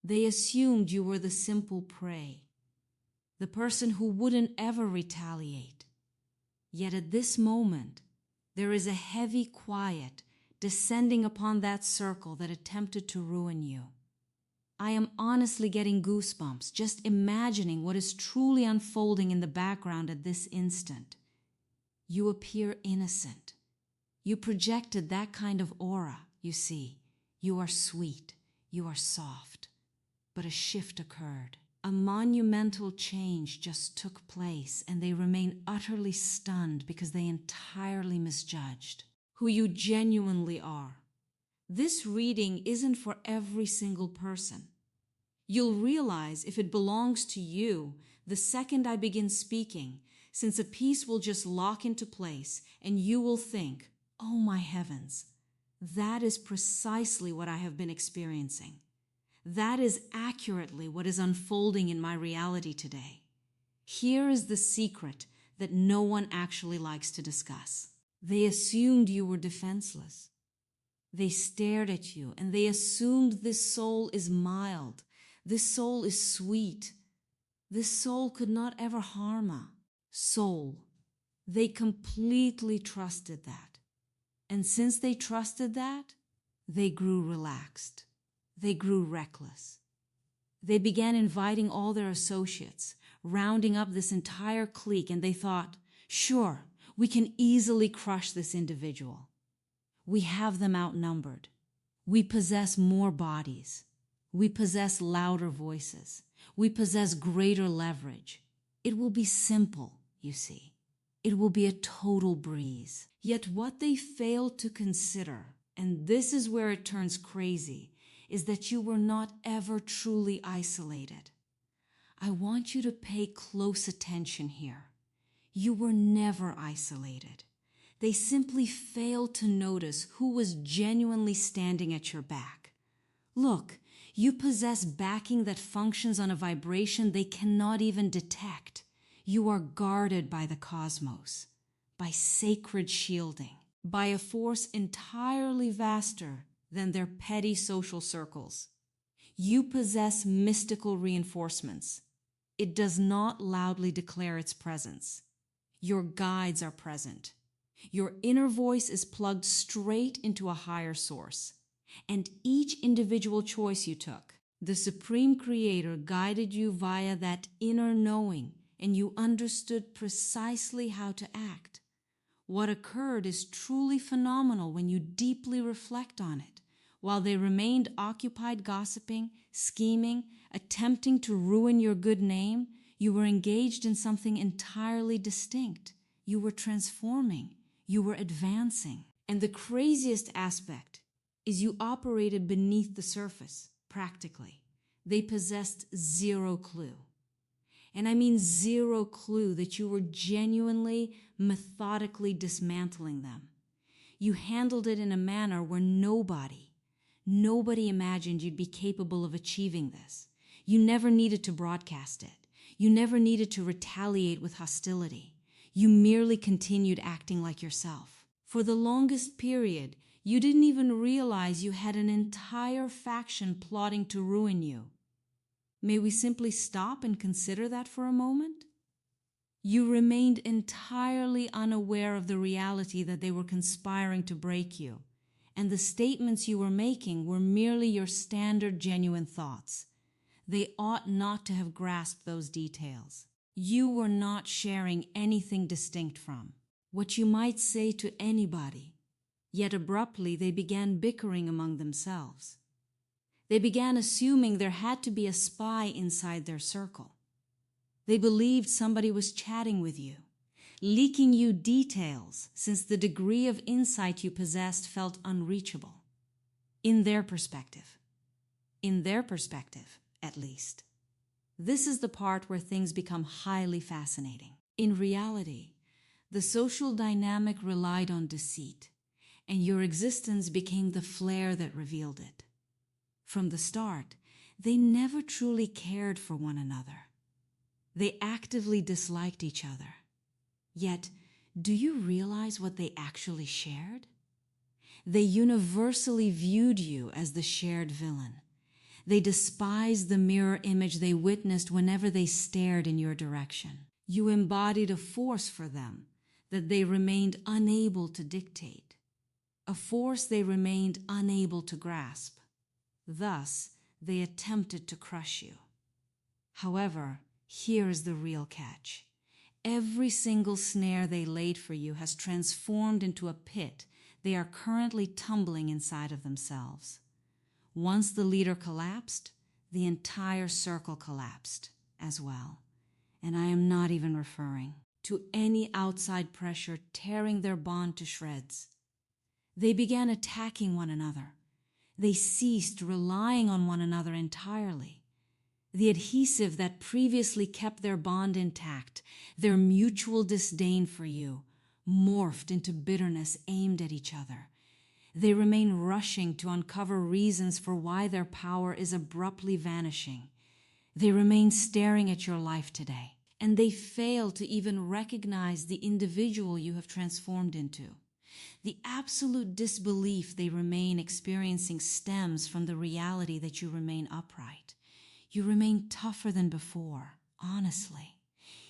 They assumed you were the simple prey, the person who wouldn't ever retaliate. Yet at this moment, there is a heavy quiet descending upon that circle that attempted to ruin you. I am honestly getting goosebumps just imagining what is truly unfolding in the background at this instant. You appear innocent. You projected that kind of aura, you see. You are sweet. You are soft. But a shift occurred. A monumental change just took place, and they remain utterly stunned because they entirely misjudged who you genuinely are. This reading isn't for every single person. You'll realize if it belongs to you the second I begin speaking, since a piece will just lock into place and you will think, "Oh my heavens, that is precisely what I have been experiencing. That is accurately what is unfolding in my reality today." Here is the secret that no one actually likes to discuss. They assumed you were defenseless. They stared at you and they assumed this soul is mild. This soul is sweet. This soul could not ever harm a soul. They completely trusted that. And since they trusted that, they grew relaxed. They grew reckless. They began inviting all their associates, rounding up this entire clique, and they thought, sure, we can easily crush this individual. We have them outnumbered. We possess more bodies. We possess louder voices. We possess greater leverage. It will be simple, you see. It will be a total breeze. Yet what they failed to consider, and this is where it turns crazy, is that you were not ever truly isolated. I want you to pay close attention here. You were never isolated. They simply failed to notice who was genuinely standing at your back. Look, you possess backing that functions on a vibration they cannot even detect. You are guarded by the cosmos, by sacred shielding, by a force entirely vaster than their petty social circles. You possess mystical reinforcements. It does not loudly declare its presence. Your guides are present. Your inner voice is plugged straight into a higher source. And each individual choice you took, the Supreme Creator guided you via that inner knowing, and you understood precisely how to act. What occurred is truly phenomenal when you deeply reflect on it. While they remained occupied gossiping, scheming, attempting to ruin your good name, you were engaged in something entirely distinct. You were transforming. You were advancing. And the craziest aspect is you operated beneath the surface, practically. They possessed zero clue. And I mean zero clue that you were genuinely, methodically dismantling them. You handled it in a manner where nobody imagined you'd be capable of achieving this. You never needed to broadcast it. You never needed to retaliate with hostility. You merely continued acting like yourself. For the longest period, you didn't even realize you had an entire faction plotting to ruin you. May we simply stop and consider that for a moment? You remained entirely unaware of the reality that they were conspiring to break you, and the statements you were making were merely your standard genuine thoughts. They ought not to have grasped those details. You were not sharing anything distinct from what you might say to anybody. Yet abruptly they began bickering among themselves. They began assuming there had to be a spy inside their circle. They believed somebody was chatting with you, leaking you details since the degree of insight you possessed felt unreachable. In their perspective, at least. This is the part where things become highly fascinating. In reality, the social dynamic relied on deceit, and your existence became the flare that revealed it. From the start, they never truly cared for one another. They actively disliked each other. Yet, do you realize what they actually shared? They universally viewed you as the shared villain. They despised the mirror image they witnessed whenever they stared in your direction. You embodied a force for them that they remained unable to dictate, a force they remained unable to grasp. Thus, they attempted to crush you. However, here is the real catch. Every single snare they laid for you has transformed into a pit they are currently tumbling inside of themselves. Once the leader collapsed, the entire circle collapsed as well. And I am not even referring to any outside pressure tearing their bond to shreds. They began attacking one another. They ceased relying on one another entirely. The adhesive that previously kept their bond intact, their mutual disdain for you, morphed into bitterness aimed at each other. They remain rushing to uncover reasons for why their power is abruptly vanishing. They remain staring at your life today, and they fail to even recognize the individual you have transformed into. The absolute disbelief they remain experiencing stems from the reality that you remain upright. You remain tougher than before, honestly.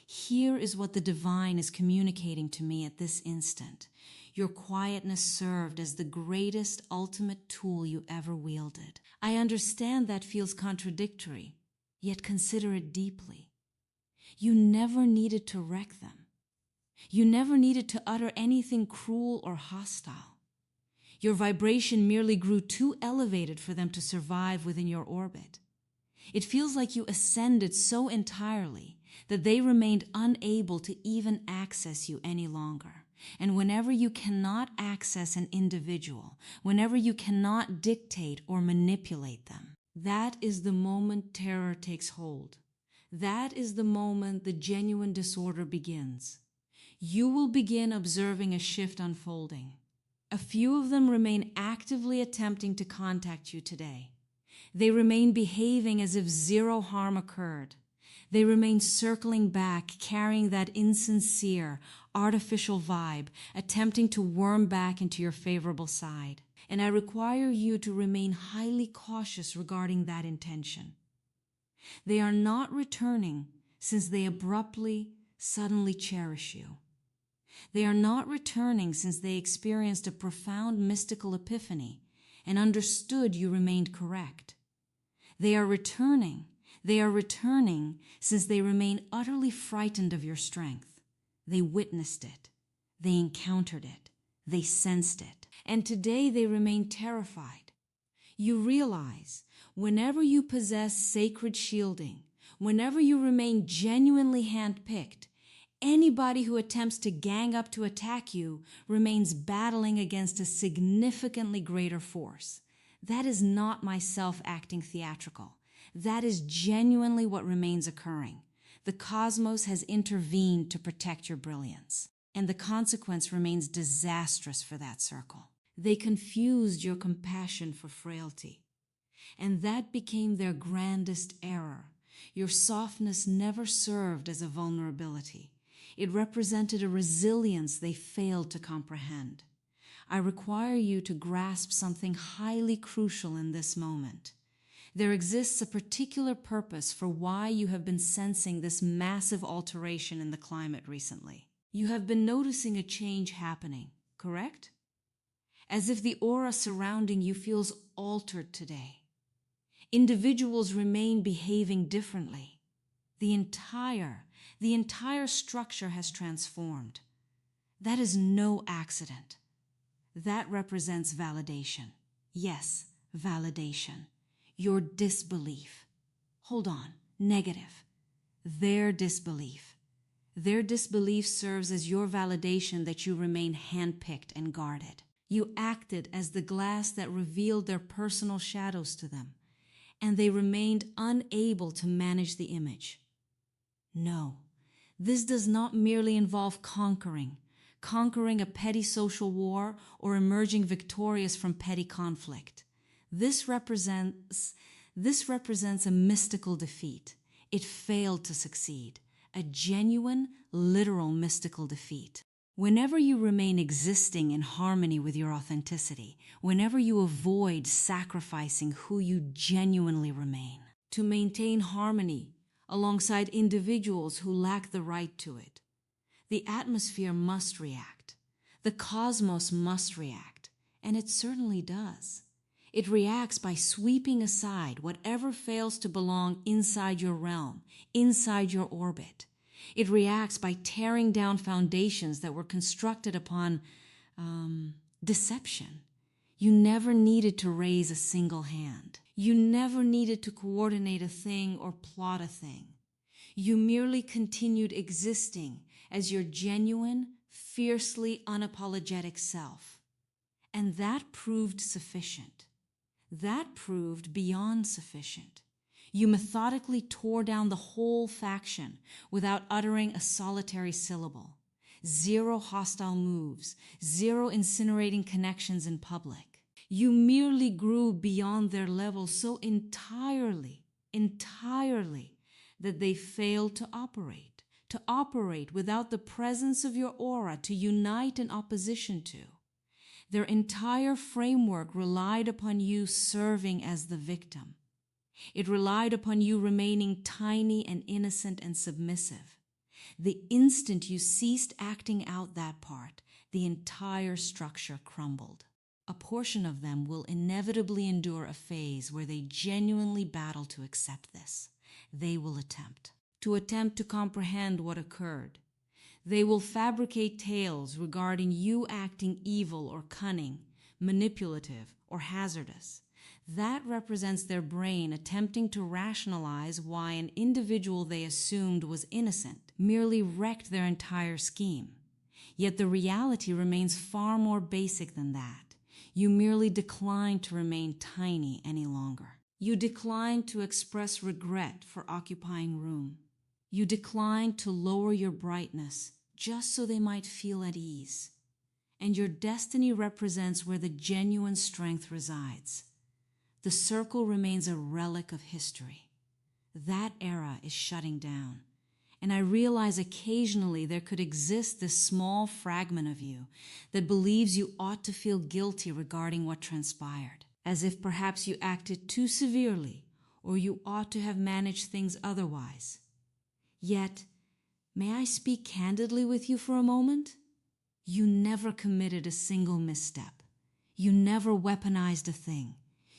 Here is what the divine is communicating to me at this instant. Your quietness served as the greatest ultimate tool you ever wielded. I understand that feels contradictory, yet consider it deeply. You never needed to wreck them. You never needed to utter anything cruel or hostile. Your vibration merely grew too elevated for them to survive within your orbit. It feels like you ascended so entirely that they remained unable to even access you any longer. And whenever you cannot access an individual, whenever you cannot dictate or manipulate them, that is the moment terror takes hold. That is the moment the genuine disorder begins. You will begin observing a shift unfolding. A few of them remain actively attempting to contact you today. They remain behaving as if zero harm occurred. They remain circling back, carrying that insincere, artificial vibe, attempting to worm back into your favorable side. And I require you to remain highly cautious regarding that intention. They are not returning since they abruptly, suddenly cherish you. They are not returning since they experienced a profound mystical epiphany and understood you remained correct. They are returning since they remain utterly frightened of your strength. They witnessed it. They encountered it. They sensed it. And today they remain terrified. You realize whenever you possess sacred shielding, whenever you remain genuinely handpicked, anybody who attempts to gang up to attack you remains battling against a significantly greater force. That is not myself acting theatrical. That is genuinely what remains occurring. The cosmos has intervened to protect your brilliance, and the consequence remains disastrous for that circle. They confused your compassion for frailty, and that became their grandest error. Your softness never served as a vulnerability. It represented a resilience they failed to comprehend. I require you to grasp something highly crucial in this moment. There exists a particular purpose for why you have been sensing this massive alteration in the climate recently. You have been noticing a change happening, correct? As if the aura surrounding you feels altered today. Individuals remain behaving differently. The entire structure has transformed. That is no accident. That represents validation. Yes, validation. Your disbelief. Hold on, negative. Their disbelief. Their disbelief serves as your validation that you remain handpicked and guarded. You acted as the glass that revealed their personal shadows to them, and they remained unable to manage the image. No, this does not merely involve conquering a petty social war or emerging victorious from petty conflict. This represents a mystical defeat. It failed to succeed, a genuine, literal mystical defeat. Whenever you remain existing in harmony with your authenticity, whenever you avoid sacrificing who you genuinely remain, to maintain harmony alongside individuals who lack the right to it, the atmosphere must react. The cosmos must react, and it certainly does. It reacts by sweeping aside whatever fails to belong inside your realm, inside your orbit. It reacts by tearing down foundations that were constructed upon deception. You never needed to raise a single hand. You never needed to coordinate a thing or plot a thing. You merely continued existing as your genuine, fiercely unapologetic self. And that proved sufficient. That proved beyond sufficient. You methodically tore down the whole faction without uttering a solitary syllable. 0 hostile moves, 0 incinerating connections in public. You merely grew beyond their level so entirely, that they failed to operate without the presence of your aura to unite in opposition to. Their entire framework relied upon you serving as the victim. It relied upon you remaining tiny and innocent and submissive. The instant you ceased acting out that part, the entire structure crumbled. A portion of them will inevitably endure a phase where they genuinely battle to accept this. They will attempt to comprehend what occurred. They will fabricate tales regarding you acting evil or cunning, manipulative or hazardous. That represents their brain attempting to rationalize why an individual they assumed was innocent merely wrecked their entire scheme. Yet the reality remains far more basic than that. You merely decline to remain tiny any longer. You decline to express regret for occupying room. You decline to lower your brightness just so they might feel at ease. And your destiny represents where the genuine strength resides. The circle remains a relic of history. That era is shutting down. And I realize occasionally there could exist this small fragment of you that believes you ought to feel guilty regarding what transpired, as if perhaps you acted too severely or you ought to have managed things otherwise. Yet, may I speak candidly with you for a moment? You never committed a single misstep. You never weaponized a thing.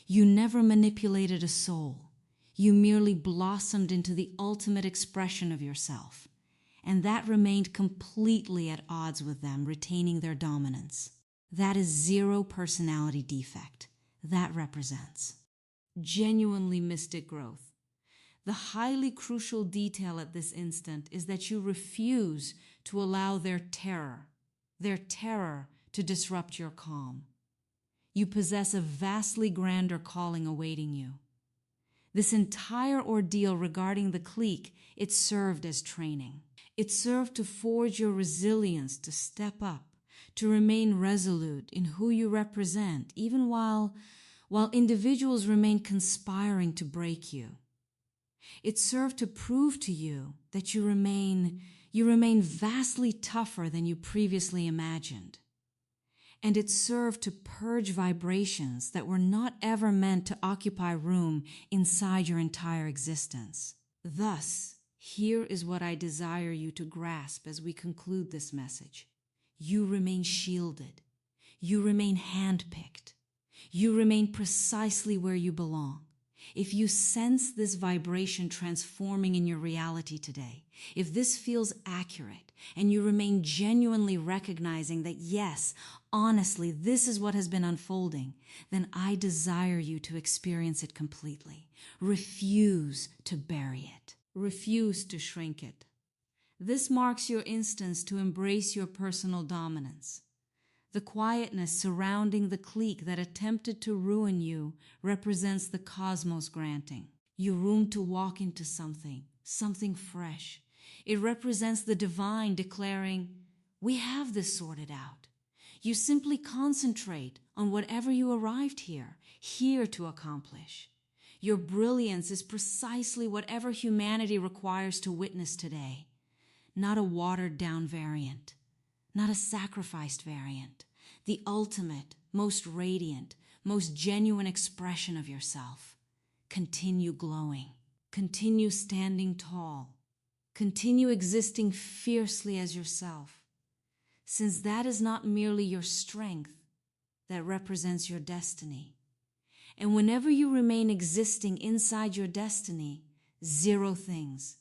You never manipulated a soul. You merely blossomed into the ultimate expression of yourself, and that remained completely at odds with them retaining their dominance. That is 0 personality defect. That represents genuinely mystic growth. The highly crucial detail at this instant is that you refuse to allow their terror to disrupt your calm. You possess a vastly grander calling awaiting you. This entire ordeal regarding the clique, it served as training. It served to forge your resilience to step up, to remain resolute in who you represent, even while individuals remain conspiring to break you. It served to prove to you that you remain vastly tougher than you previously imagined. And it served to purge vibrations that were not ever meant to occupy room inside your entire existence. Thus, here is what I desire you to grasp as we conclude this message. You remain shielded. You remain handpicked. You remain precisely where you belong. If you sense this vibration transforming in your reality today, if this feels accurate, and you remain genuinely recognizing that yes, honestly, this is what has been unfolding, then I desire you to experience it completely. Refuse to bury it. Refuse to shrink it. This marks your instance to embrace your personal dominance. The quietness surrounding the clique that attempted to ruin you represents the cosmos granting you room to walk into something fresh. It represents the divine declaring, we have this sorted out. You simply concentrate on whatever you arrived here to accomplish. Your brilliance is precisely whatever humanity requires to witness today, not a watered-down variant, not a sacrificed variant, the ultimate, most radiant, most genuine expression of yourself. Continue glowing. Continue standing tall. Continue existing fiercely as yourself, since that is not merely your strength that represents your destiny. And whenever you remain existing inside your destiny, zero things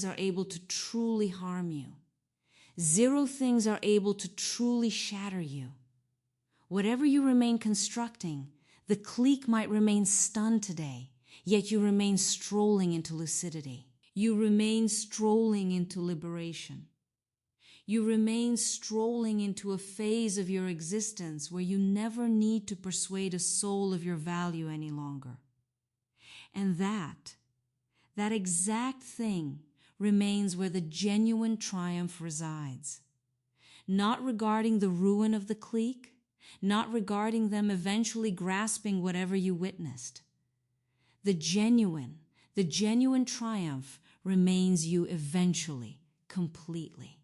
are able to truly harm you. Zero things are able to truly shatter you. Whatever you remain constructing, the clique might remain stunned today, yet you remain strolling into lucidity. You remain strolling into liberation. You remain strolling into a phase of your existence where you never need to persuade a soul of your value any longer. And that exact thing remains where the genuine triumph resides. Not regarding the ruin of the clique, not regarding them eventually grasping whatever you witnessed. The genuine triumph remains you eventually, completely.